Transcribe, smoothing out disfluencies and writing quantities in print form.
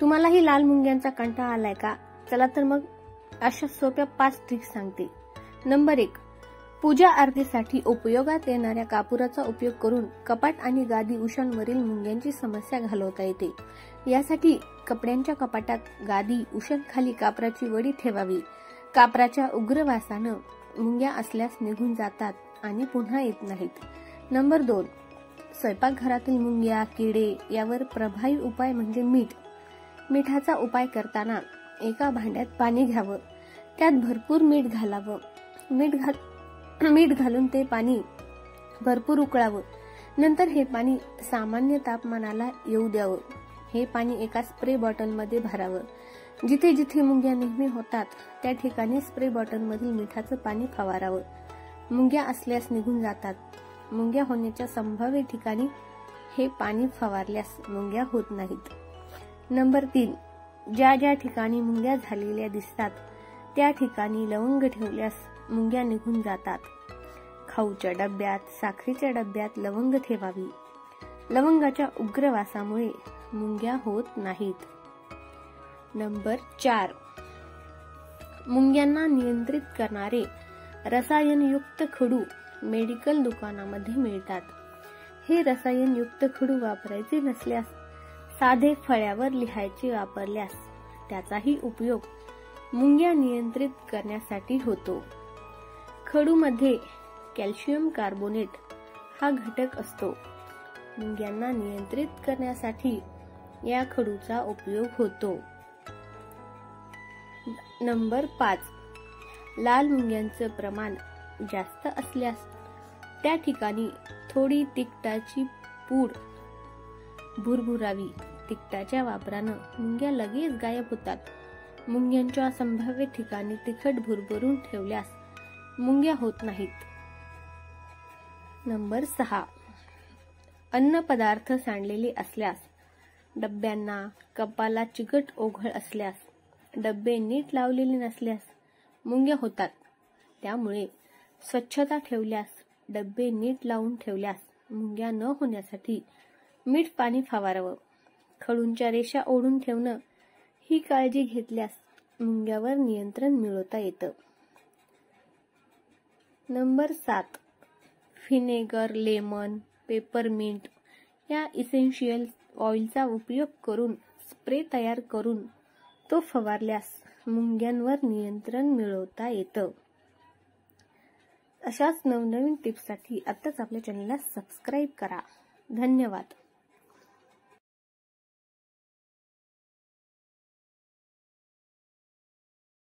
तुम्हालाही लाल मुंग्यांचा कंटाळा आलाय का? चला तर मग अशा सोप्या 5 ट्रिक्स सांगते. नंबर 1. पूजा आरतीसाठी उपयोगात येणाऱ्या कापुराचा उपयोग करून कपाट आणि गादी उशांवरील मुंग्यांची समस्या घालवता येते. यासाठी कपड्यांच्या कपाटात गादी उशांखाली कापराची वडी ठेवावी. कापराच्या उग्र वासानं मुंग्या असल्यास निघून जातात आणि पुन्हा येत नाहीत. नंबर 2. स्वयंपाकघरातील मुंग्या, किडे यावर प्रभावी उपाय म्हणजे मीठ. मिठाचा उपाय करताना एका भांड्यात पाणी घ्यावं, त्यात भरपूर मीठ घालावं. मीठ घालून ते पाणी भरपूर उकळावं. नंतर हे पाणी सामान्य तापमानाला येऊ द्यावं. हे पाणी एका स्प्रे बॉटलमध्ये भरावं. जिथे जिथे मुंग्या नेहमी होतात त्या ठिकाणी स्प्रे बॉटलमधील मिठाचं पाणी फवारावं. मुंग्या असल्यास निघून जातात. मुंग्या होण्याच्या संभाव्य ठिकाणी हे पाणी फवारल्यास मुंग्या होत नाहीत. नंबर 3. ज्या ज्या ठिकाणी मुंग्या झालेल्या दिसतात त्या ठिकाणी लवंग ठेवल्यास मुंग्या निघून जातात. खाऊच्या डब्यात, साखरेच्या डब्यात लवंग ठेवावी. लवंगाच्या उग्र वासामुळे मुंग्या होत नाहीत. नंबर 4. मुंग्यांना नियंत्रित करणारे रसायनयुक्त खडू मेडिकल दुकानामध्ये मिळतात. हे रसायनयुक्त खडू वापरायचे नसल्यास साधे फळ्यावर लिहायचे वापरल्यास त्याचाही उपयोग मुंग्या नियंत्रित करण्यासाठी होतो. खडूमध्ये कॅल्शियम कार्बोनेट हा घटक असतो. मुंग्यांना नियंत्रित करण्यासाठी या खडूचा उपयोग होतो. नंबर 5. लाल मुंग्यांचं प्रमाण जास्त असल्यास त्या ठिकाणी थोडी तिखटाची पूड भुरभुरावी. तिखटाच्या वापरानं मुंग्या लगेच गायब होतात. मुंग्यांच्या संभाव्य ठिकाणी तिखट भुरभरून ठेवल्यास मुंग्या होत नाहीत. नंबर 6. अन्न पदार्थ सांडलेले असल्यास, डब्यांना, कपाला चिकट ओघळ असल्यास, डब्बे नीट लावलेले नसल्यास मुंग्या होतात. त्यामुळे स्वच्छता ठेवल्यास, डब्बे नीट लावून ठेवल्यास मुंग्या न होण्यासाठी मीठ पाणी फवारावं. खडूंच्या रेषा ओढून ठेवणं ही काळजी घेतल्यास मुंग्यावर नियंत्रण मिळवता येतं. नंबर 7. व्हिनेगर, लेमन, पेपरमिंट या इसेन्शियल ऑइलचा उपयोग करून स्प्रे तयार करून तो फवारल्यास मुंग्यांवर नियंत्रण मिळवता येतं. अशाच नवनवीन टिप्ससाठी आत्ताच आपल्या चॅनलला सबस्क्राईब करा. धन्यवाद.